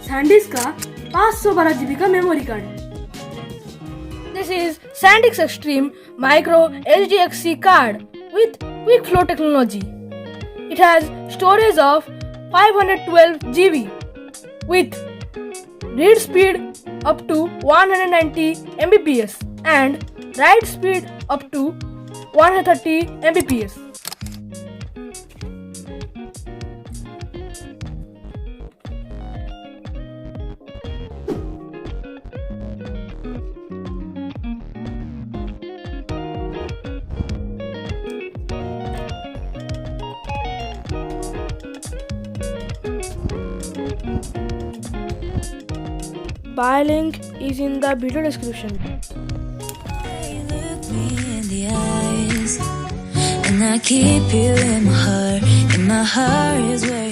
SanDisk का 512 GB का memory card है। This is SanDisk Extreme Micro HDXC card with quick flow technology. It has storage of 512 GB with read speed up to 190 Mbps and write speed up to 130 Mbps. Buy link is in the video description. You look me in the eyes, and I keep you in my heart is where